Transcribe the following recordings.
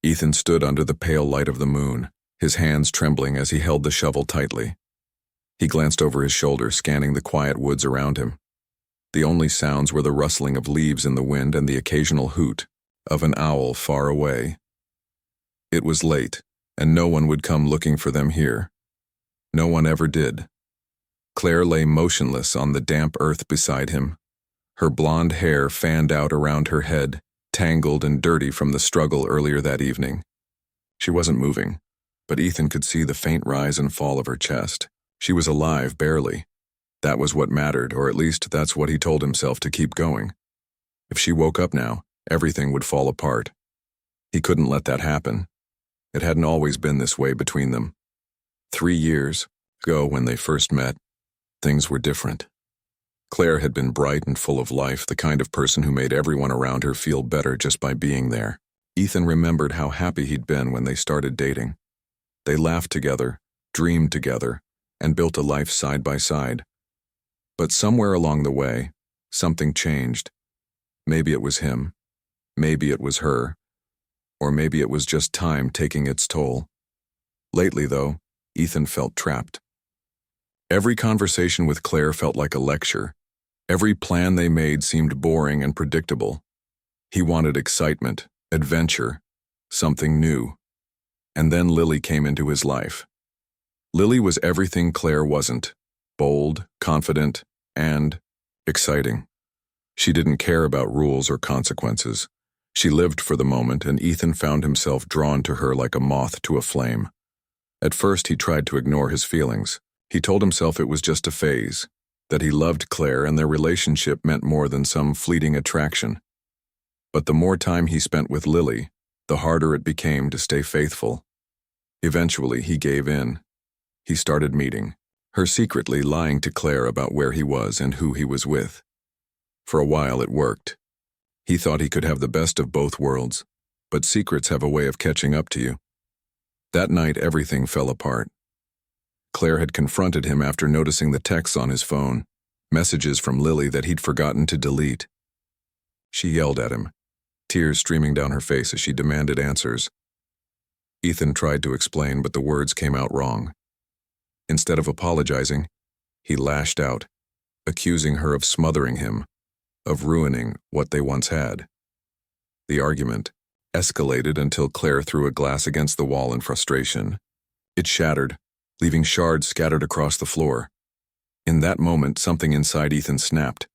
Ethan stood under the pale light of the moon, his hands trembling as he held the shovel tightly. He glanced over his shoulder, scanning the quiet woods around him. The only sounds were the rustling of leaves in the wind and the occasional hoot of an owl far away. It was late, and no one would come looking for them here. No one ever did. Claire lay motionless on the damp earth beside him. Her blonde hair fanned out around her head, tangled and dirty from the struggle earlier that evening. She wasn't moving, but Ethan could see the faint rise and fall of her chest. She was alive, barely. That was what mattered, or at least that's what he told himself to keep going. If she woke up now, everything would fall apart. He couldn't let that happen. It hadn't always been this way between them. 3 years ago, when they first met, things were different. Claire had been bright and full of life, the kind of person who made everyone around her feel better just by being there. Ethan remembered how happy he'd been when they started dating. They laughed together, dreamed together, and built a life side by side. But somewhere along the way, something changed. Maybe it was him, maybe it was her, or maybe it was just time taking its toll. Lately, though, Ethan felt trapped. Every conversation with Claire felt like a lecture. Every plan they made seemed boring and predictable. He wanted excitement, adventure, something new. And then Lily came into his life. Lily was everything Claire wasn't: bold, confident, and exciting. She didn't care about rules or consequences. She lived for the moment, and Ethan found himself drawn to her like a moth to a flame. At first, he tried to ignore his feelings. He told himself it was just a phase, that he loved Claire and their relationship meant more than some fleeting attraction. But the more time he spent with Lily, the harder it became to stay faithful. Eventually, he gave in. He started meeting her, secretly lying to Claire about where he was and who he was with. For a while, it worked. He thought he could have the best of both worlds, but secrets have a way of catching up to you. That night, everything fell apart. Claire had confronted him after noticing the texts on his phone, messages from Lily that he'd forgotten to delete. She yelled at him, tears streaming down her face as she demanded answers. Ethan tried to explain, but the words came out wrong. Instead of apologizing, he lashed out, accusing her of smothering him, of ruining what they once had. The argument escalated until Claire threw a glass against the wall in frustration. It shattered, leaving shards scattered across the floor. In that moment, something inside Ethan snapped.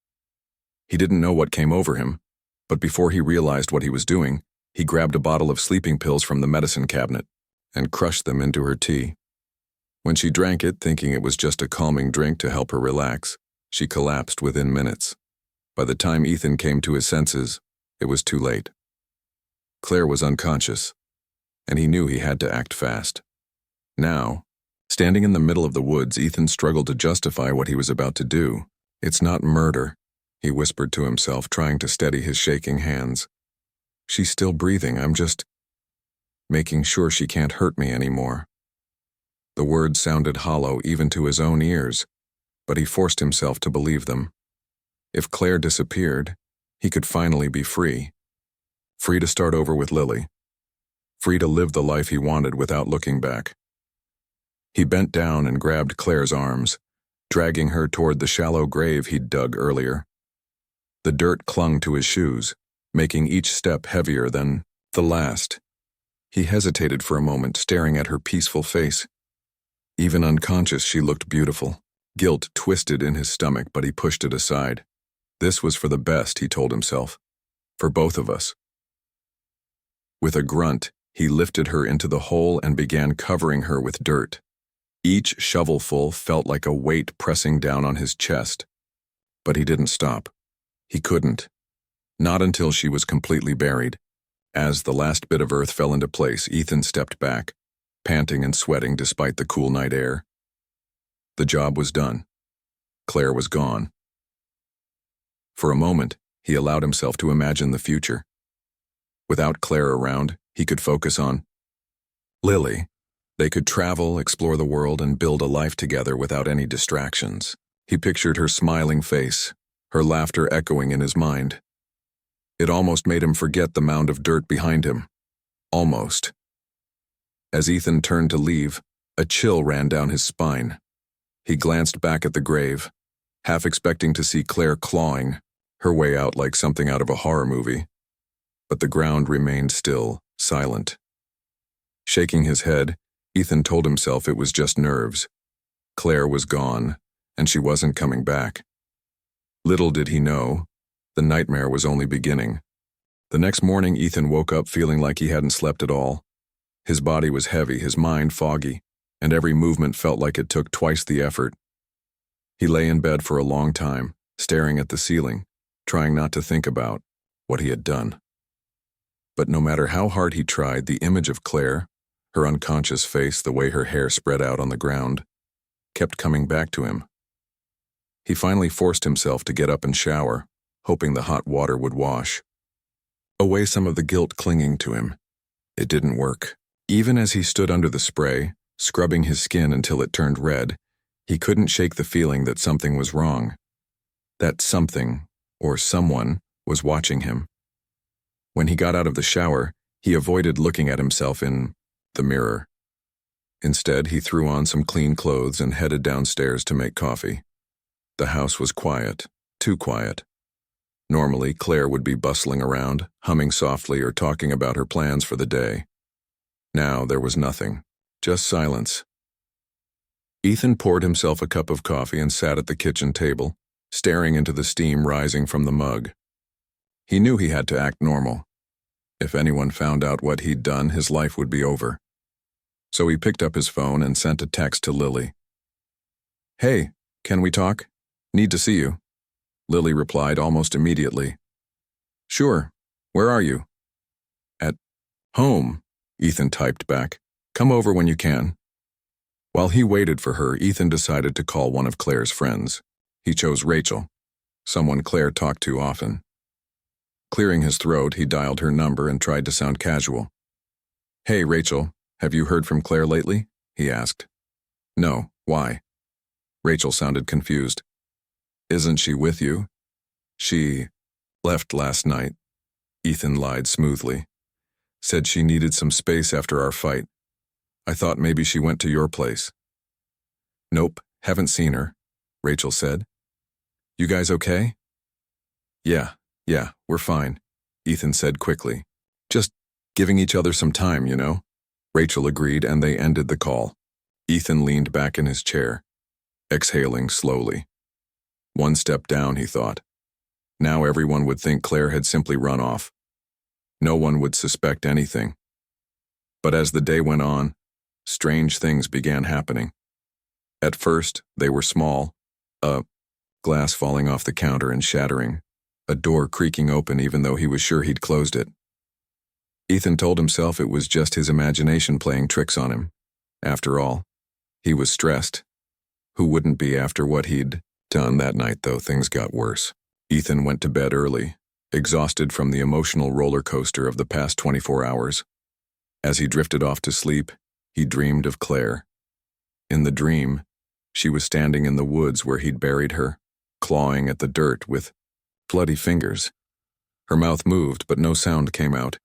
He didn't know what came over him, but before he realized what he was doing, he grabbed a bottle of sleeping pills from the medicine cabinet and crushed them into her tea. When she drank it, thinking it was just a calming drink to help her relax, she collapsed within minutes. By the time Ethan came to his senses, it was too late. Claire was unconscious, and he knew he had to act fast. Now, standing in the middle of the woods, Ethan struggled to justify what he was about to do. "It's not murder," he whispered to himself, trying to steady his shaking hands. "She's still breathing. I'm just making sure she can't hurt me anymore." The words sounded hollow even to his own ears, but he forced himself to believe them. If Claire disappeared, he could finally be free. Free to start over with Lily. Free to live the life he wanted without looking back. He bent down and grabbed Claire's arms, dragging her toward the shallow grave he'd dug earlier. The dirt clung to his shoes, making each step heavier than the last. He hesitated for a moment, staring at her peaceful face. Even unconscious, she looked beautiful. Guilt twisted in his stomach, but he pushed it aside. This was for the best, he told himself. For both of us. With a grunt, he lifted her into the hole and began covering her with dirt. Each shovelful felt like a weight pressing down on his chest. But he didn't stop. He couldn't. Not until she was completely buried. As the last bit of earth fell into place, Ethan stepped back, panting and sweating despite the cool night air. The job was done. Claire was gone. For a moment, he allowed himself to imagine the future. Without Claire around, he could focus on Lily. They could travel, explore the world, and build a life together without any distractions. He pictured her smiling face, her laughter echoing in his mind. It almost made him forget the mound of dirt behind him. Almost. As Ethan turned to leave, a chill ran down his spine. He glanced back at the grave, half expecting to see Claire clawing her way out like something out of a horror movie. But the ground remained still, silent. Shaking his head, Ethan told himself it was just nerves. Claire was gone, and she wasn't coming back. Little did he know, the nightmare was only beginning. The next morning, Ethan woke up feeling like he hadn't slept at all. His body was heavy, his mind foggy, and every movement felt like it took twice the effort. He lay in bed for a long time, staring at the ceiling, trying not to think about what he had done. But no matter how hard he tried, the image of Claire, her unconscious face, the way her hair spread out on the ground, kept coming back to him. He finally forced himself to get up and shower, hoping the hot water would wash away some of the guilt clinging to him. It didn't work. Even as he stood under the spray, scrubbing his skin until it turned red, he couldn't shake the feeling that something was wrong. That something, or someone, was watching him. When he got out of the shower, he avoided looking at himself in the mirror. Instead, he threw on some clean clothes and headed downstairs to make coffee. The house was quiet, too quiet. Normally, Claire would be bustling around, humming softly or talking about her plans for the day. Now there was nothing, just silence. Ethan poured himself a cup of coffee and sat at the kitchen table, staring into the steam rising from the mug. He knew he had to act normal. If anyone found out what he'd done, his life would be over. So he picked up his phone and sent a text to Lily. "Hey, can we talk? Need to see you." Lily replied almost immediately. "Sure. Where are you?" "At home," Ethan typed back. "Come over when you can." While he waited for her, Ethan decided to call one of Claire's friends. He chose Rachel, someone Claire talked to often. Clearing his throat, he dialed her number and tried to sound casual. "Hey, Rachel, have you heard from Claire lately?" he asked. "No, why?" Rachel sounded confused. "Isn't she with you?" "She left last night," Ethan lied smoothly. "Said she needed some space after our fight. I thought maybe she went to your place." "Nope, haven't seen her," Rachel said. "You guys okay?" Yeah, we're fine," Ethan said quickly. "Just giving each other some time, you know?" Rachel agreed and they ended the call. Ethan leaned back in his chair, exhaling slowly. One step down, he thought. Now everyone would think Claire had simply run off. No one would suspect anything. But as the day went on, strange things began happening. At first, they were small. A glass falling off the counter and shattering. A door creaking open even though he was sure he'd closed it. Ethan told himself it was just his imagination playing tricks on him. After all, he was stressed. Who wouldn't be after what he'd done that night, though things got worse? Ethan went to bed early, exhausted from the emotional roller coaster of the past 24 hours. As he drifted off to sleep, he dreamed of Claire. In the dream, she was standing in the woods where he'd buried her, clawing at the dirt with bloody fingers. Her mouth moved, but no sound came out.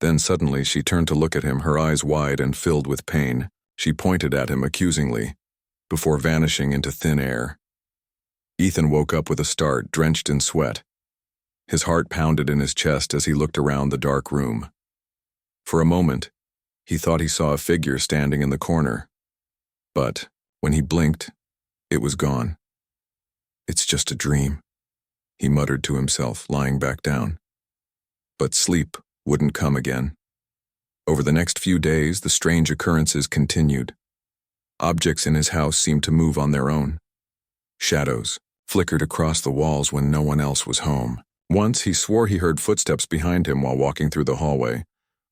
Then suddenly she turned to look at him, her eyes wide and filled with pain. She pointed at him accusingly, before vanishing into thin air. Ethan woke up with a start, drenched in sweat. His heart pounded in his chest as he looked around the dark room. For a moment, he thought he saw a figure standing in the corner. But when he blinked, it was gone. "It's just a dream," he muttered to himself, lying back down. But sleep wouldn't come again. Over the next few days, the strange occurrences continued. Objects in his house seemed to move on their own. Shadows flickered across the walls when no one else was home. Once, he swore he heard footsteps behind him while walking through the hallway,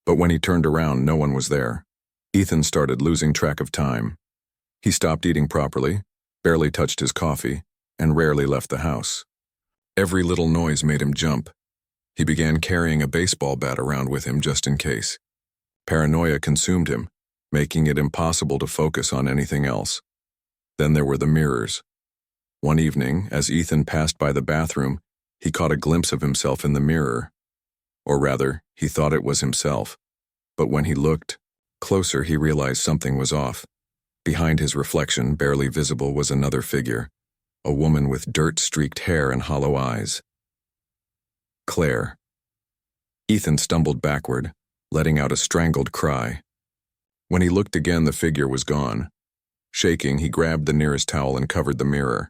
but when he turned around, no one was there. Ethan started losing track of time. He stopped eating properly, barely touched his coffee, and rarely left the house. Every little noise made him jump. He began carrying a baseball bat around with him just in case. Paranoia consumed him, making it impossible to focus on anything else. Then there were the mirrors. One evening, as Ethan passed by the bathroom, he caught a glimpse of himself in the mirror. Or rather, he thought it was himself. But when he looked closer, he realized something was off. Behind his reflection, barely visible, was another figure, a woman with dirt-streaked hair and hollow eyes. Claire. Ethan stumbled backward, letting out a strangled cry. When he looked again, the figure was gone. Shaking, he grabbed the nearest towel and covered the mirror.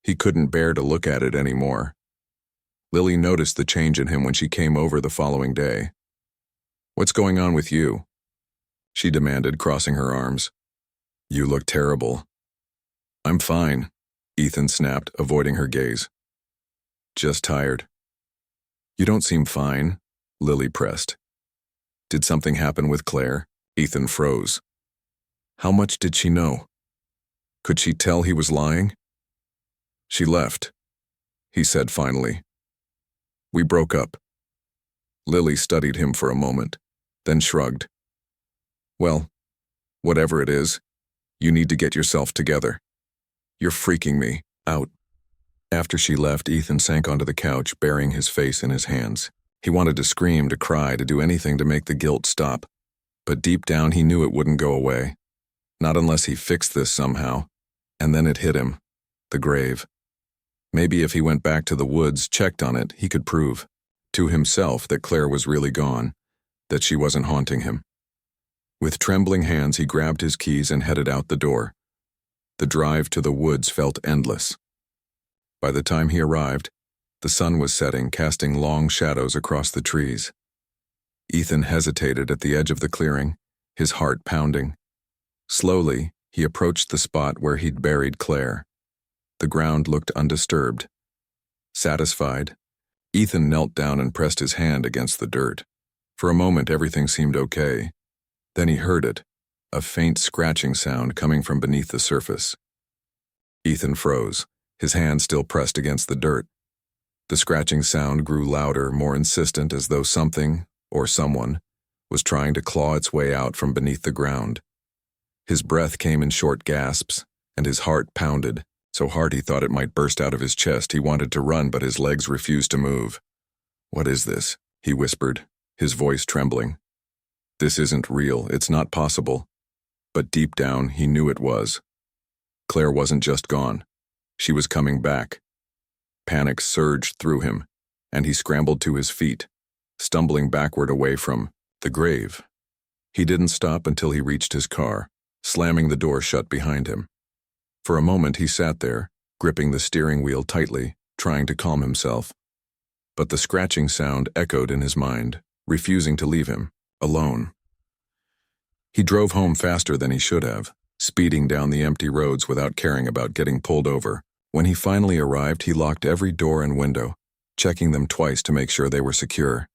He couldn't bear to look at it anymore. Lily noticed the change in him when she came over the following day. "What's going on with you?" she demanded, crossing her arms. "You look terrible." "I'm fine," Ethan snapped, avoiding her gaze. "Just tired." "You don't seem fine," Lily pressed. "Did something happen with Claire?" Ethan froze. How much did she know? Could she tell he was lying? "She left," he said finally. "We broke up." Lily studied him for a moment, then shrugged. "Well, whatever it is, you need to get yourself together. You're freaking me out." After she left, Ethan sank onto the couch, burying his face in his hands. He wanted to scream, to cry, to do anything to make the guilt stop. But deep down, he knew it wouldn't go away. Not unless he fixed this somehow. And then it hit him. The grave. Maybe if he went back to the woods, checked on it, he could prove to himself that Claire was really gone, that she wasn't haunting him. With trembling hands, he grabbed his keys and headed out the door. The drive to the woods felt endless. By the time he arrived, the sun was setting, casting long shadows across the trees. Ethan hesitated at the edge of the clearing, his heart pounding. Slowly, he approached the spot where he'd buried Claire. The ground looked undisturbed. Satisfied, Ethan knelt down and pressed his hand against the dirt. For a moment, everything seemed okay. Then he heard it, a faint scratching sound coming from beneath the surface. Ethan froze, his hand still pressed against the dirt. The scratching sound grew louder, more insistent, as though something, or someone, was trying to claw its way out from beneath the ground. His breath came in short gasps, and his heart pounded, so hard he thought it might burst out of his chest. He wanted to run, but his legs refused to move. "What is this?" he whispered, his voice trembling. "This isn't real, it's not possible." But deep down, he knew it was. Claire wasn't just gone. She was coming back. Panic surged through him, and he scrambled to his feet, stumbling backward away from the grave. He didn't stop until he reached his car, slamming the door shut behind him. For a moment he sat there, gripping the steering wheel tightly, trying to calm himself. But the scratching sound echoed in his mind, refusing to leave him alone. He drove home faster than he should have, speeding down the empty roads without caring about getting pulled over. When he finally arrived, he locked every door and window, checking them twice to make sure they were secure.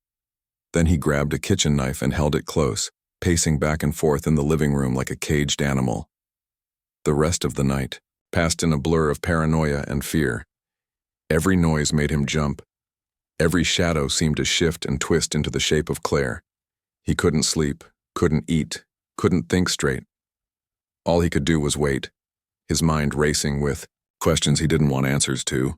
Then he grabbed a kitchen knife and held it close, pacing back and forth in the living room like a caged animal. The rest of the night passed in a blur of paranoia and fear. Every noise made him jump. Every shadow seemed to shift and twist into the shape of Claire. He couldn't sleep, couldn't eat, couldn't think straight. All he could do was wait, his mind racing with questions he didn't want answers to.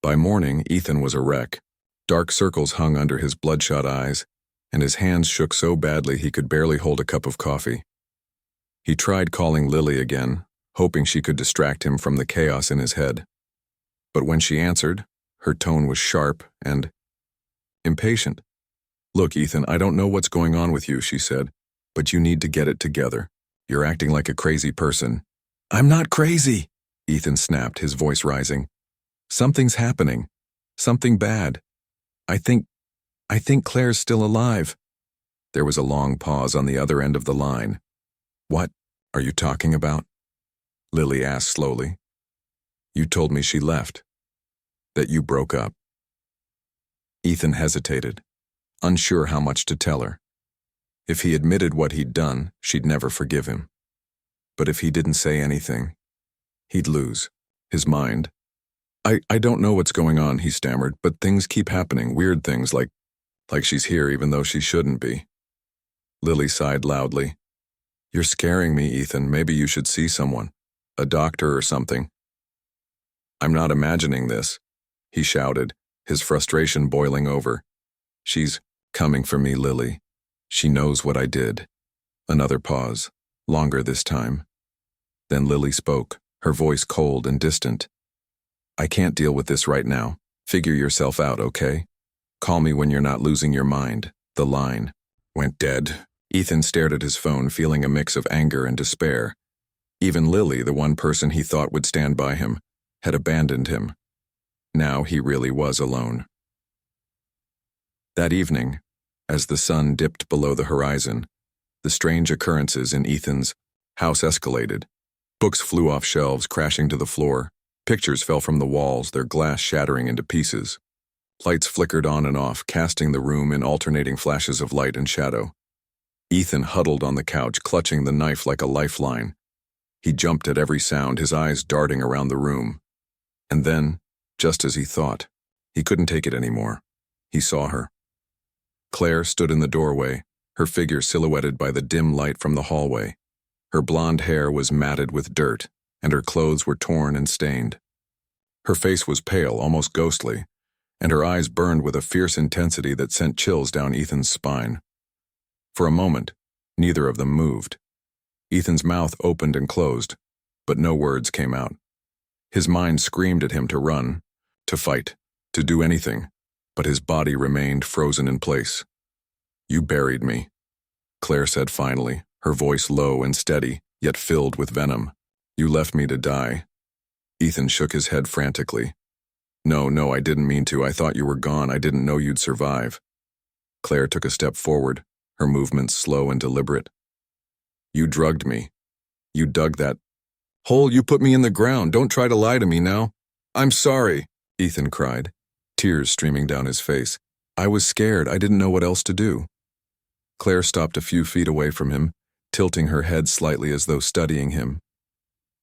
By morning, Ethan was a wreck. Dark circles hung under his bloodshot eyes, and his hands shook so badly he could barely hold a cup of coffee. He tried calling Lily again, hoping she could distract him from the chaos in his head. But when she answered, her tone was sharp and impatient. "Look, Ethan, I don't know what's going on with you," she said, "but you need to get it together. You're acting like a crazy person." "I'm not crazy," Ethan snapped, his voice rising. "Something's happening. Something bad. I think Claire's still alive." There was a long pause on the other end of the line. "What are you talking about?" Lily asked slowly. "You told me she left. That you broke up." Ethan hesitated, unsure how much to tell her. If he admitted what he'd done, she'd never forgive him. But if he didn't say anything, he'd lose his mind. I don't know what's going on," he stammered, "but things keep happening, weird things, like she's here even though she shouldn't be." Lily sighed loudly. "You're scaring me, Ethan. Maybe you should see someone. A doctor or something." "I'm not imagining this," he shouted, his frustration boiling over. "She's coming for me, Lily. She knows what I did. Another pause, longer this time. Then Lily spoke, her voice cold and distant. I can't deal with this right now. Figure yourself out, okay? Call me when you're not losing your mind. The line went dead. Ethan stared at his phone, feeling a mix of anger and despair. Even Lily, the one person he thought would stand by him, had abandoned him. Now he really was alone. That evening, as the sun dipped below the horizon, the strange occurrences in Ethan's house escalated. Books flew off shelves, crashing to the floor. Pictures fell from the walls, their glass shattering into pieces. Lights flickered on and off, casting the room in alternating flashes of light and shadow. Ethan huddled on the couch, clutching the knife like a lifeline. He jumped at every sound, his eyes darting around the room. And then, just as he thought, he couldn't take it anymore. He saw her. Claire stood in the doorway, her figure silhouetted by the dim light from the hallway. Her blonde hair was matted with dirt, and her clothes were torn and stained. Her face was pale, almost ghostly, and her eyes burned with a fierce intensity that sent chills down Ethan's spine. For a moment, neither of them moved. Ethan's mouth opened and closed, but no words came out. His mind screamed at him to run, to fight, to do anything, but his body remained frozen in place. You buried me, Claire said finally, her voice low and steady, yet filled with venom. You left me to die. Ethan shook his head frantically. No, I didn't mean to. I thought you were gone. I didn't know you'd survive. Claire took a step forward, her movements slow and deliberate. You drugged me. You dug that hole. You put me in the ground. Don't try to lie to me now. I'm sorry, Ethan cried, tears streaming down his face. I was scared. I didn't know what else to do. Claire stopped a few feet away from him, tilting her head slightly as though studying him.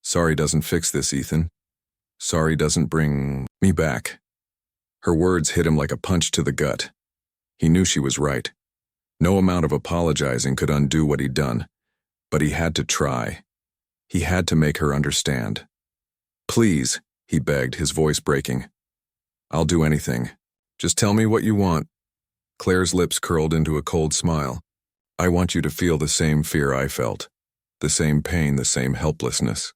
Sorry doesn't fix this, Ethan. Sorry doesn't bring me back. Her words hit him like a punch to the gut. He knew she was right. No amount of apologizing could undo what he'd done, but he had to try. He had to make her understand. Please, he begged, his voice breaking. I'll do anything. Just tell me what you want. Claire's lips curled into a cold smile. I want you to feel the same fear I felt, the same pain, the same helplessness.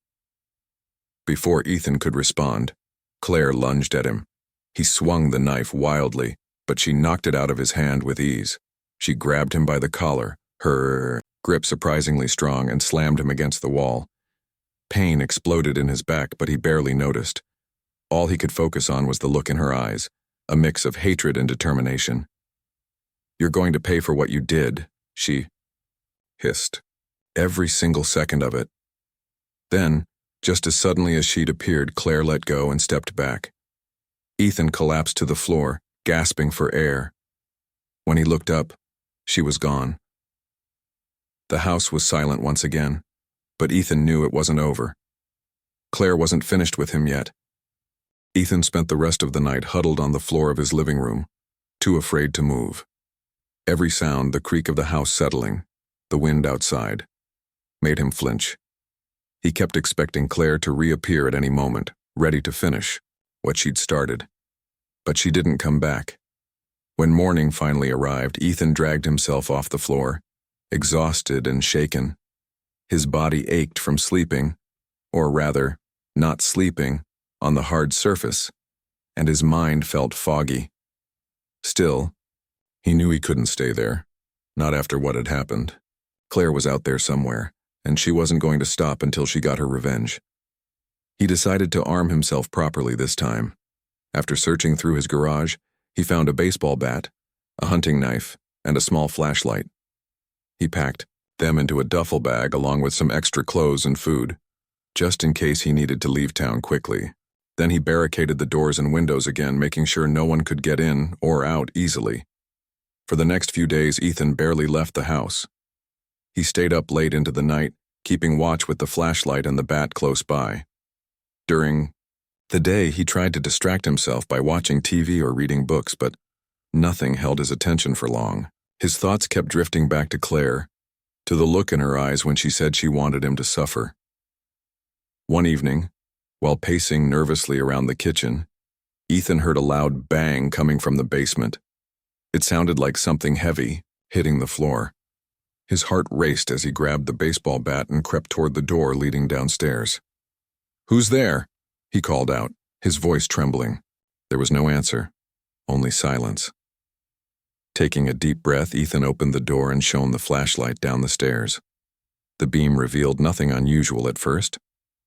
Before Ethan could respond, Claire lunged at him. He swung the knife wildly, but she knocked it out of his hand with ease. She grabbed him by the collar, her grip surprisingly strong, and slammed him against the wall. Pain exploded in his back, but he barely noticed. All he could focus on was the look in her eyes, a mix of hatred and determination. You're going to pay for what you did, she hissed. Every single second of it. Then, just as suddenly as she'd appeared, Claire let go and stepped back. Ethan collapsed to the floor, gasping for air. When he looked up, she was gone. The house was silent once again, but Ethan knew it wasn't over. Claire wasn't finished with him yet. Ethan spent the rest of the night huddled on the floor of his living room, too afraid to move. Every sound, the creak of the house settling, the wind outside, made him flinch. He kept expecting Claire to reappear at any moment, ready to finish what she'd started. But she didn't come back. When morning finally arrived, Ethan dragged himself off the floor, exhausted and shaken. His body ached from sleeping, or rather, not sleeping, on the hard surface, and his mind felt foggy. Still, he knew he couldn't stay there, not after what had happened. Claire was out there somewhere, and she wasn't going to stop until she got her revenge. He decided to arm himself properly this time. After searching through his garage, he found a baseball bat, a hunting knife, and a small flashlight. He packed them into a duffel bag along with some extra clothes and food, just in case he needed to leave town quickly. Then he barricaded the doors and windows again, making sure no one could get in or out easily. For the next few days, Ethan barely left the house. He stayed up late into the night, keeping watch with the flashlight and the bat close by. During the day, he tried to distract himself by watching TV or reading books, but nothing held his attention for long. His thoughts kept drifting back to Claire, to the look in her eyes when she said she wanted him to suffer. One evening, while pacing nervously around the kitchen, Ethan heard a loud bang coming from the basement. It sounded like something heavy hitting the floor. His heart raced as he grabbed the baseball bat and crept toward the door leading downstairs. "Who's there?" he called out, his voice trembling. There was no answer, only silence. Taking a deep breath, Ethan opened the door and shone the flashlight down the stairs. The beam revealed nothing unusual at first,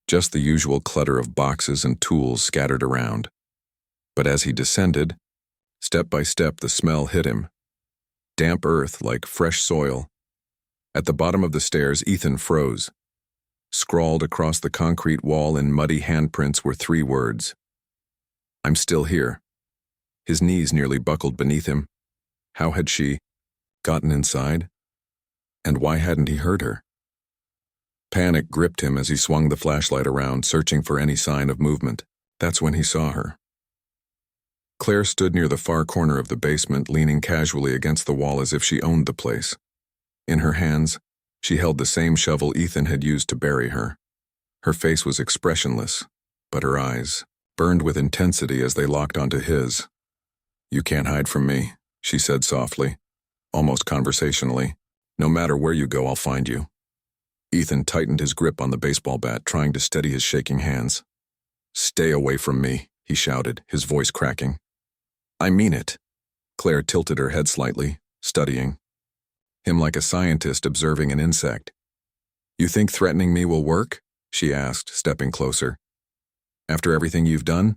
just the usual clutter of boxes and tools scattered around. But as he descended, step by step the smell hit him. Damp earth like fresh soil. At the bottom of the stairs, Ethan froze. Scrawled across the concrete wall in muddy handprints were 3 words. "I'm still here." His knees nearly buckled beneath him. How had she gotten inside? And why hadn't he heard her? Panic gripped him as he swung the flashlight around, searching for any sign of movement. That's when he saw her. Claire stood near the far corner of the basement, leaning casually against the wall as if she owned the place. In her hands, she held the same shovel Ethan had used to bury her. Her face was expressionless, but her eyes burned with intensity as they locked onto his. "You can't hide from me," she said softly, almost conversationally. "No matter where you go, I'll find you." Ethan tightened his grip on the baseball bat, trying to steady his shaking hands. "Stay away from me," he shouted, his voice cracking. "I mean it." Claire tilted her head slightly, studying him like a scientist observing an insect. "You think threatening me will work?" she asked, stepping closer. "After everything you've done?"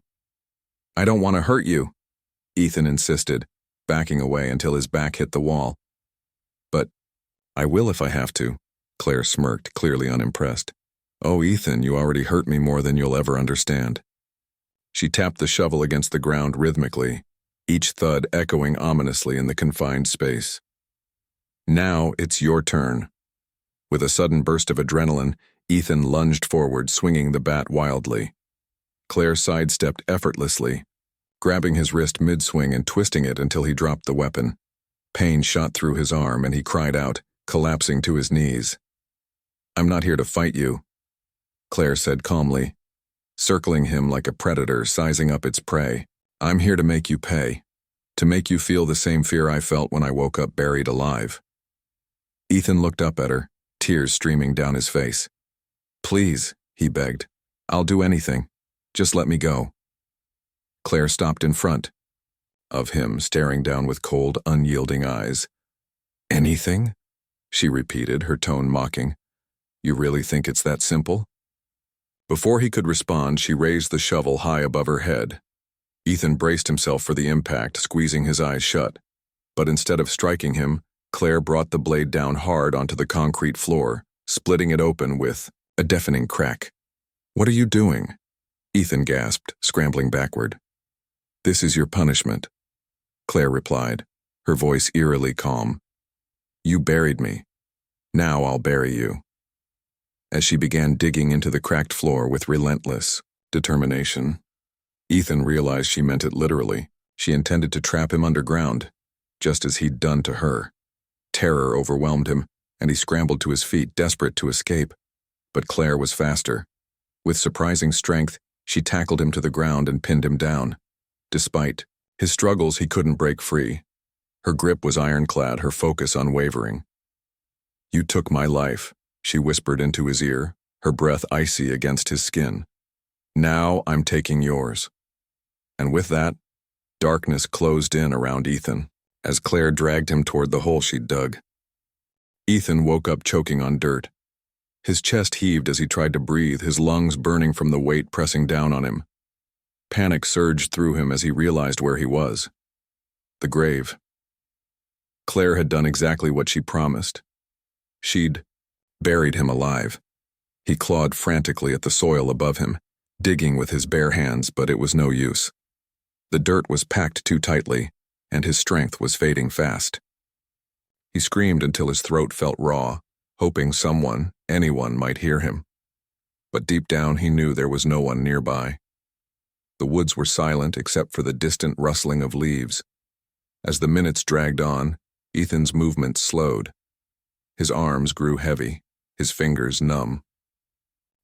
"I don't want to hurt you," Ethan insisted, backing away until his back hit the wall. "But I will if I have to," Claire smirked, clearly unimpressed. "Oh, Ethan, you already hurt me more than you'll ever understand." She tapped the shovel against the ground rhythmically, each thud echoing ominously in the confined space. "Now it's your turn." With a sudden burst of adrenaline, Ethan lunged forward, swinging the bat wildly. Claire sidestepped effortlessly, grabbing his wrist mid-swing and twisting it until he dropped the weapon. Pain shot through his arm and he cried out, collapsing to his knees. "I'm not here to fight you," Claire said calmly, circling him like a predator sizing up its prey. "I'm here to make you pay, to make you feel the same fear I felt when I woke up buried alive." Ethan looked up at her, tears streaming down his face. "Please," he begged. "I'll do anything. Just let me go." Claire stopped in front of him, staring down with cold, unyielding eyes. "Anything?" she repeated, her tone mocking. "You really think it's that simple?" Before he could respond, she raised the shovel high above her head. Ethan braced himself for the impact, squeezing his eyes shut. But instead of striking him, Claire brought the blade down hard onto the concrete floor, splitting it open with a deafening crack. "What are you doing?" Ethan gasped, scrambling backward. "This is your punishment," Claire replied, her voice eerily calm. "You buried me. Now I'll bury you." As she began digging into the cracked floor with relentless determination, Ethan realized she meant it literally. She intended to trap him underground, just as he'd done to her. Terror overwhelmed him, and he scrambled to his feet, desperate to escape. But Claire was faster. With surprising strength, she tackled him to the ground and pinned him down. Despite his struggles, he couldn't break free. Her grip was ironclad, her focus unwavering. "You took my life," she whispered into his ear, her breath icy against his skin. "Now I'm taking yours." And with that, darkness closed in around Ethan, as Claire dragged him toward the hole she'd dug. Ethan woke up choking on dirt. His chest heaved as he tried to breathe, his lungs burning from the weight pressing down on him. Panic surged through him as he realized where he was. The grave. Claire had done exactly what she promised. She'd buried him alive. He clawed frantically at the soil above him, digging with his bare hands, but it was no use. The dirt was packed too tightly, and his strength was fading fast. He screamed until his throat felt raw, hoping someone, anyone, might hear him. But deep down he knew there was no one nearby. The woods were silent except for the distant rustling of leaves. As the minutes dragged on, Ethan's movements slowed. His arms grew heavy, his fingers numb.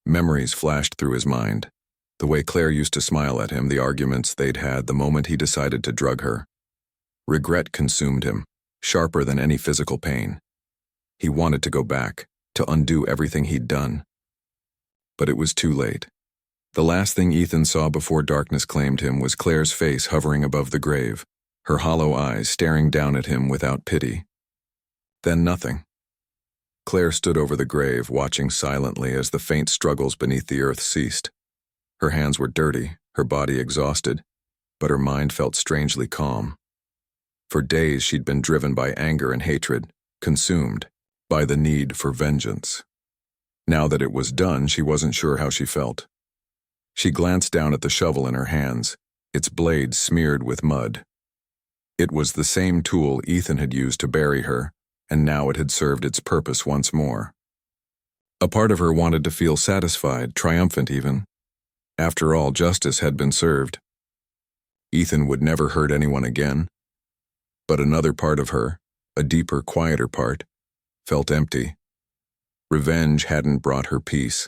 Memories flashed through his mind. The way Claire used to smile at him, the arguments they'd had the moment he decided to drug her. Regret consumed him, sharper than any physical pain. He wanted to go back, to undo everything he'd done. But it was too late. The last thing Ethan saw before darkness claimed him was Claire's face hovering above the grave, her hollow eyes staring down at him without pity. Then nothing. Claire stood over the grave, watching silently as the faint struggles beneath the earth ceased. Her hands were dirty, her body exhausted, but her mind felt strangely calm. For days she'd been driven by anger and hatred, consumed by the need for vengeance. Now that it was done, she wasn't sure how she felt. She glanced down at the shovel in her hands, its blade smeared with mud. It was the same tool Ethan had used to bury her, and now it had served its purpose once more. A part of her wanted to feel satisfied, triumphant even. After all, justice had been served. Ethan would never hurt anyone again. But another part of her, a deeper, quieter part, felt empty. Revenge hadn't brought her peace.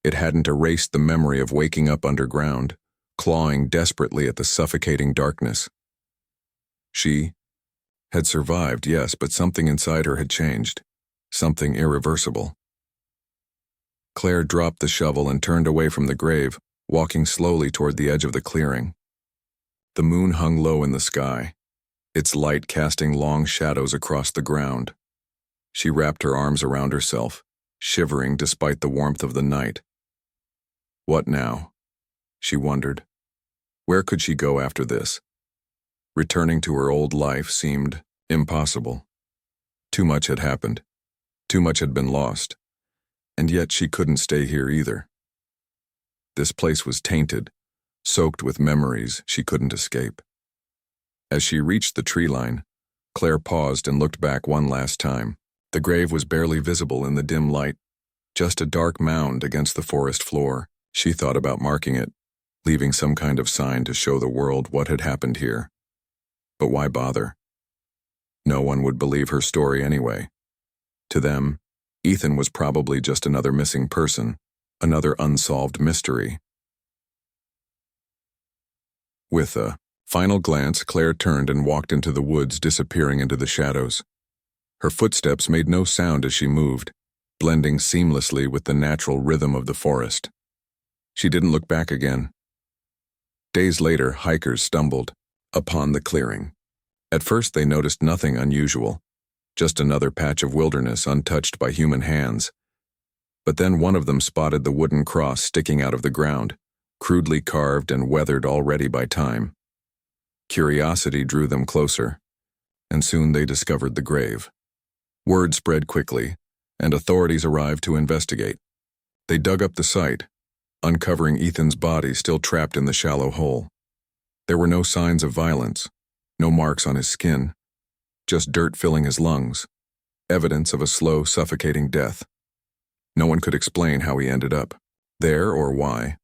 It hadn't erased the memory of waking up underground, clawing desperately at the suffocating darkness. She had survived, yes, but something inside her had changed, something irreversible. Claire dropped the shovel and turned away from the grave, walking slowly toward the edge of the clearing. The moon hung low in the sky, its light casting long shadows across the ground. She wrapped her arms around herself, shivering despite the warmth of the night. What now? She wondered. Where could she go after this? Returning to her old life seemed impossible. Too much had happened. Too much had been lost. And yet she couldn't stay here either. This place was tainted, soaked with memories she couldn't escape. As she reached the tree line, Claire paused and looked back one last time. The grave was barely visible in the dim light, just a dark mound against the forest floor. She thought about marking it, leaving some kind of sign to show the world what had happened here. But why bother? No one would believe her story anyway. To them, Ethan was probably just another missing person, another unsolved mystery. With a final glance, Claire turned and walked into the woods, disappearing into the shadows. Her footsteps made no sound as she moved, blending seamlessly with the natural rhythm of the forest. She didn't look back again. Days later, hikers stumbled upon the clearing. At first they noticed nothing unusual, just another patch of wilderness untouched by human hands. But then one of them spotted the wooden cross sticking out of the ground, crudely carved and weathered already by time. Curiosity drew them closer, and soon they discovered the grave. Word spread quickly, and authorities arrived to investigate. They dug up the site, uncovering Ethan's body still trapped in the shallow hole. There were no signs of violence, no marks on his skin, just dirt filling his lungs, evidence of a slow, suffocating death. No one could explain how he ended up there or why.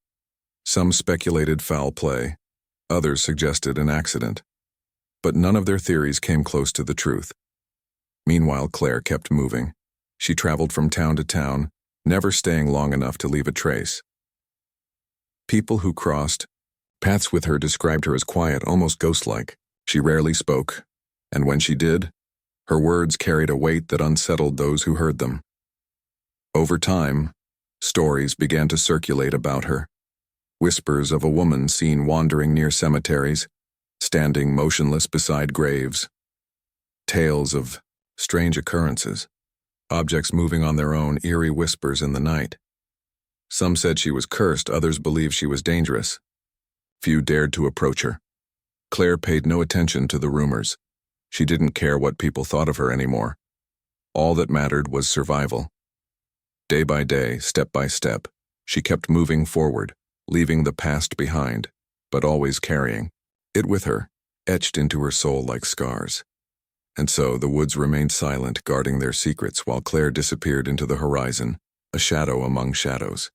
Some speculated foul play, others suggested an accident, but none of their theories came close to the truth. Meanwhile, Claire kept moving. She traveled from town to town, never staying long enough to leave a trace. People who crossed paths with her described her as quiet, almost ghost-like. She rarely spoke, and when she did, her words carried a weight that unsettled those who heard them. Over time, stories began to circulate about her. Whispers of a woman seen wandering near cemeteries, standing motionless beside graves. Tales of strange occurrences, objects moving on their own, eerie whispers in the night. Some said she was cursed, others believed she was dangerous. Few dared to approach her. Claire paid no attention to the rumors. She didn't care what people thought of her anymore. All that mattered was survival. Day by day, step by step, she kept moving forward, leaving the past behind, but always carrying it with her, etched into her soul like scars. And so the woods remained silent, guarding their secrets while Claire disappeared into the horizon, a shadow among shadows.